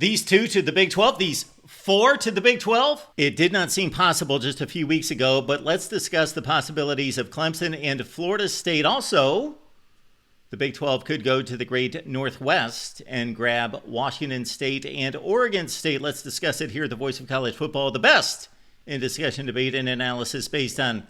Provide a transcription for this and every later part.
These two to the Big 12, these four to the Big 12? It did not seem possible just a few weeks ago, but let's discuss the possibilities of Clemson and Florida State. Also, the Big 12 could go to the Great Northwest and grab Washington State and Oregon State. Let's discuss it here at the Voice of College Football, the best in discussion, debate, and analysis based on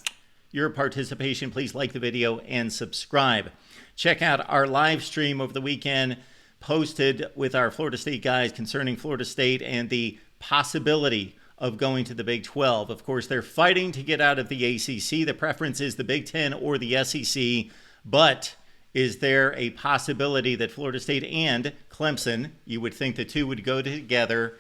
your participation. Please like the video and subscribe. Check out our live stream over the weekend posted with our Florida State guys concerning Florida State and the possibility of going to the Big 12. Of course, they're fighting to get out of the ACC. The preference is the Big 10 or the SEC, but is there a possibility that Florida State and Clemson, you would think the two would go together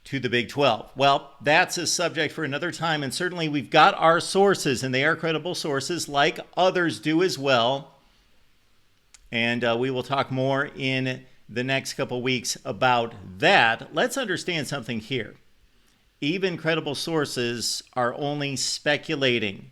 to the Big 12? Well, that's a subject for another time, and certainly we've got our sources, and they are credible sources like others do as well. And we will talk more in the next couple weeks about that. Let's understand something here. Even credible sources are only speculating.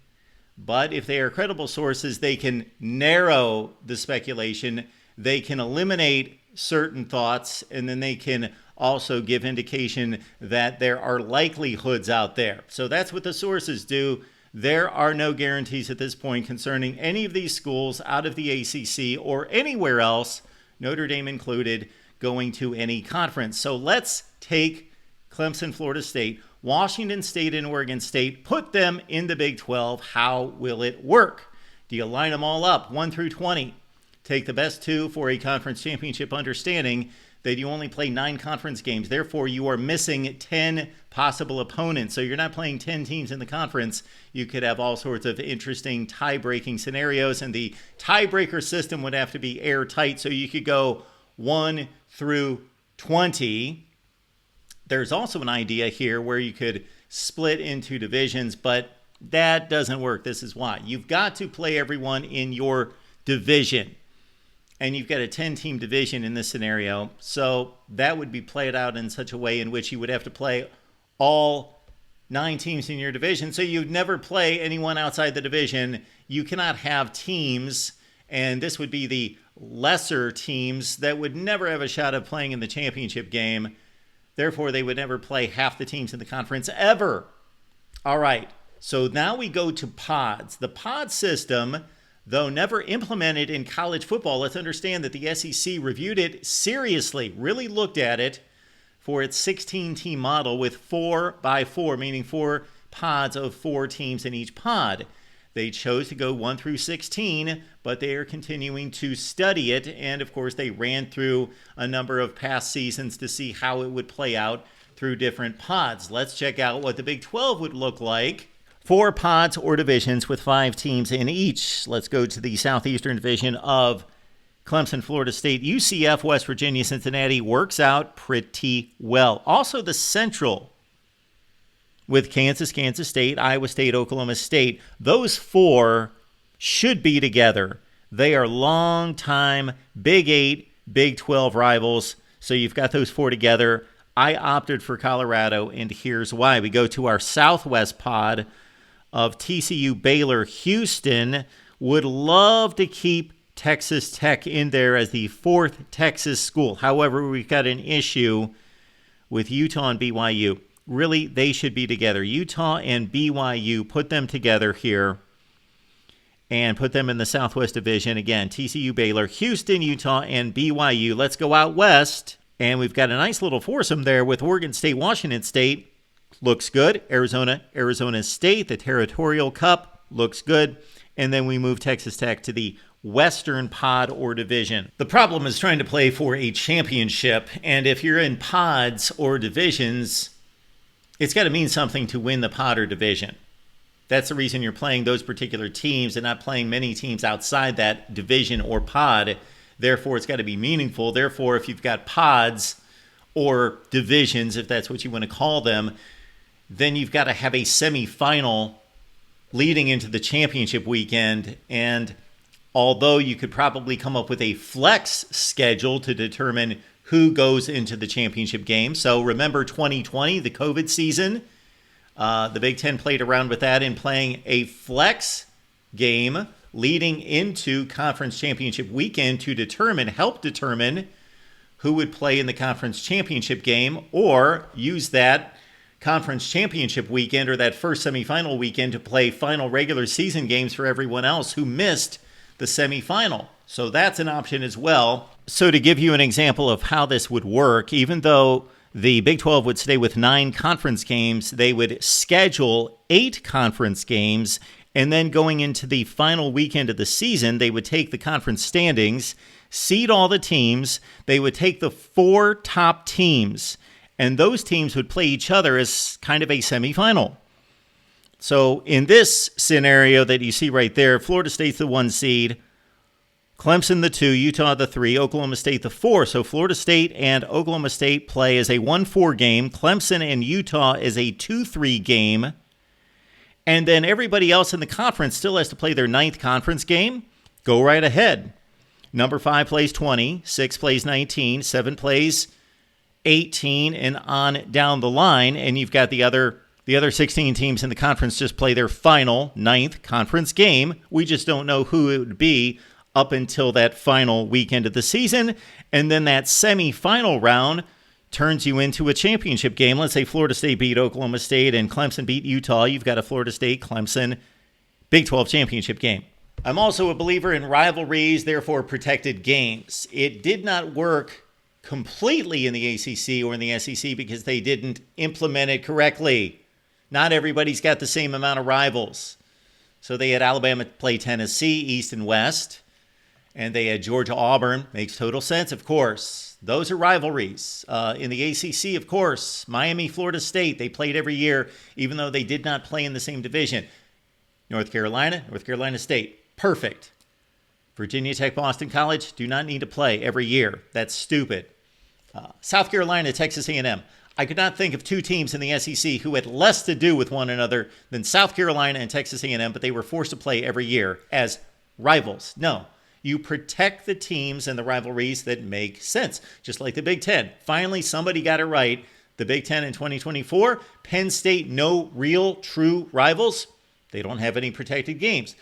But if they are credible sources, they can narrow the speculation. They can eliminate certain thoughts, and then they can also give indication that there are likelihoods out there. So that's what the sources do. There are no guarantees at this point concerning any of these schools out of the ACC or anywhere else, Notre Dame included, going to any conference. So let's take Clemson, Florida State, Washington State, and Oregon State, put them in the Big 12. How will it work? Do you line them all up, 1 through 20? Take the best two for a conference championship, understanding that you only play 9 conference games. Therefore, you are missing 10 possible opponents. So you're not playing 10 teams in the conference. You could have all sorts of interesting tie-breaking scenarios, and the tiebreaker system would have to be airtight. So you could go 1 through 20. There's also an idea here where you could split into divisions, but that doesn't work. This is why. You've got to play everyone in your division. And you've got a 10-team division in this scenario. So that would be played out in such a way in which you would have to play all 9 teams in your division. So you'd never play anyone outside the division. You cannot have teams, and this would be the lesser teams that would never have a shot of playing in the championship game. Therefore, they would never play half the teams in the conference ever. All right, so now we go to pods. The pod system, though never implemented in college football, let's understand that the SEC reviewed it seriously, really looked at it for its 16-team model with 4x4, meaning 4 pods of 4 teams in each pod. They chose to go 1 through 16, but they are continuing to study it. And of course, they ran through a number of past seasons to see how it would play out through different pods. Let's check out what the Big 12 would look like. 4 pods or divisions with 5 teams in each. Let's go to the Southeastern Division of Clemson, Florida State, UCF, West Virginia, Cincinnati. Works out pretty well. Also the Central with Kansas, Kansas State, Iowa State, Oklahoma State. Those 4 should be together. They are long-time Big 8, Big 12 rivals. So you've got those 4 together. I opted for Colorado, and here's why. We go to our Southwest pod of TCU, Baylor, Houston. Would love to keep Texas Tech in there as the 4th Texas school. However, we've got an issue with Utah and BYU. Really, they should be together. Utah and BYU, put them together here and put them in the Southwest Division. Again, TCU, Baylor, Houston, Utah, and BYU. Let's go out west, and we've got a nice little foursome there with Oregon State, Washington State. Looks good. Arizona State, the Territorial Cup, looks good. And then we move Texas Tech to the Western pod or division. The problem is trying to play for a championship, and if you're in pods or divisions, it's got to mean something to win the pod or division. That's the reason you're playing those particular teams and not playing many teams outside that division or pod. Therefore, it's got to be meaningful. Therefore, if you've got pods or divisions, if that's what you want to call them, then you've got to have a semifinal leading into the championship weekend. And although you could probably come up with a flex schedule to determine who goes into the championship game. So remember 2020, the COVID season, the Big Ten played around with that in playing a flex game leading into conference championship weekend to help determine who would play in the conference championship game, or use that conference championship weekend or that first semifinal weekend to play final regular season games for everyone else who missed the semifinal. So that's an option as well. So to give you an example of how this would work, even though the Big 12 would stay with 9 conference games, they would schedule 8 conference games, and then going into the final weekend of the season, they would take the conference standings, seed all the teams, they would take the 4 top teams, and those teams would play each other as kind of a semifinal. So in this scenario that you see right there, Florida State's the 1 seed, Clemson the 2, Utah the 3, Oklahoma State the 4. So Florida State and Oklahoma State play as a 1-4 game. Clemson and Utah is a 2-3 game. And then everybody else in the conference still has to play their 9th conference game. Go right ahead. Number 5 plays 20, 6 plays 19, 7 plays 18, and on down the line. And you've got the other 16 teams in the conference just play their final 9th conference game. We just don't know who it would be up until that final weekend of the season. And then that semifinal round turns you into a championship game. Let's say Florida State beat Oklahoma State and Clemson beat Utah. You've got a Florida State-Clemson Big 12 championship game. I'm also a believer in rivalries, therefore protected games. It did not work completely in the ACC or in the SEC because they didn't implement it correctly. Not everybody's got the same amount of rivals. So they had Alabama play Tennessee, East and West. And they had Georgia-Auburn. Makes total sense, of course. Those are rivalries. In the ACC, of course, Miami-Florida State, they played every year, even though they did not play in the same division. North Carolina State, perfect. Virginia Tech, Boston College, do not need to play every year. That's stupid. South Carolina, Texas A&M. I could not think of 2 teams in the SEC who had less to do with one another than South Carolina and Texas A&M, but they were forced to play every year as rivals. No. You protect the teams and the rivalries that make sense, just like the Big Ten. Finally, somebody got it right. The Big Ten in 2024, Penn State, no real true rivals. They don't have any protected games.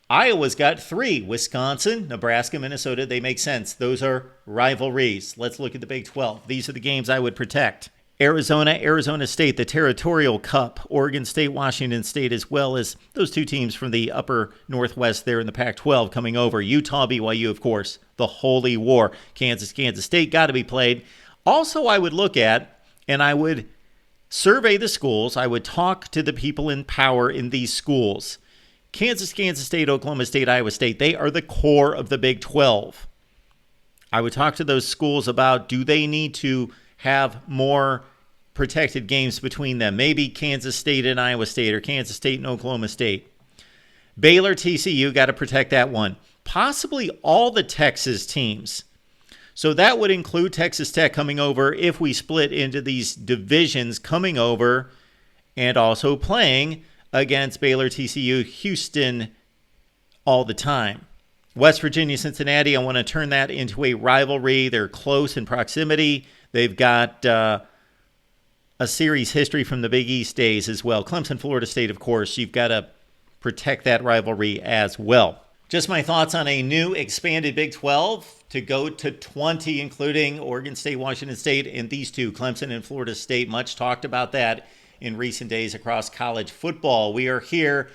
Iowa's got 3. Wisconsin, Nebraska, Minnesota, they make sense. Those are rivalries. Let's look at the Big 12. These are the games I would protect. Arizona State, the Territorial Cup, Oregon State, Washington State, as well as those 2 teams from the upper Northwest there in the Pac-12 coming over. Utah, BYU, of course, the Holy War. Kansas State, got to be played. Also, I would look at, and I would survey the schools. I would talk to the people in power in these schools. Kansas State, Oklahoma State, Iowa State, they are the core of the Big 12. I would talk to those schools about, do they need to have more protected games between them? Maybe Kansas State and Iowa State, or Kansas State and Oklahoma State. Baylor, TCU, got to protect that one. Possibly all the Texas teams. So that would include Texas Tech coming over if we split into these divisions, coming over and also playing against Baylor, TCU, Houston all the time. West Virginia, Cincinnati, I want to turn that into a rivalry. They're close in proximity. They've got a series history from the Big East days as well. Clemson, Florida State, of course, you've got to protect that rivalry as well. Just my thoughts on a new expanded Big 12 to go to 20, including Oregon State, Washington State, and these 2, Clemson and Florida State. Much talked about that in recent days across college football. We are here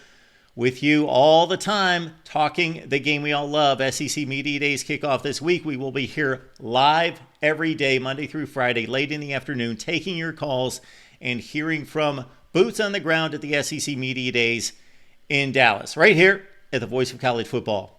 with you all the time, talking the game we all love. SEC Media Days kick off this week. We will be here live every day, Monday through Friday, late in the afternoon, taking your calls and hearing from boots on the ground at the SEC Media Days in Dallas, right here at the Voice of College Football.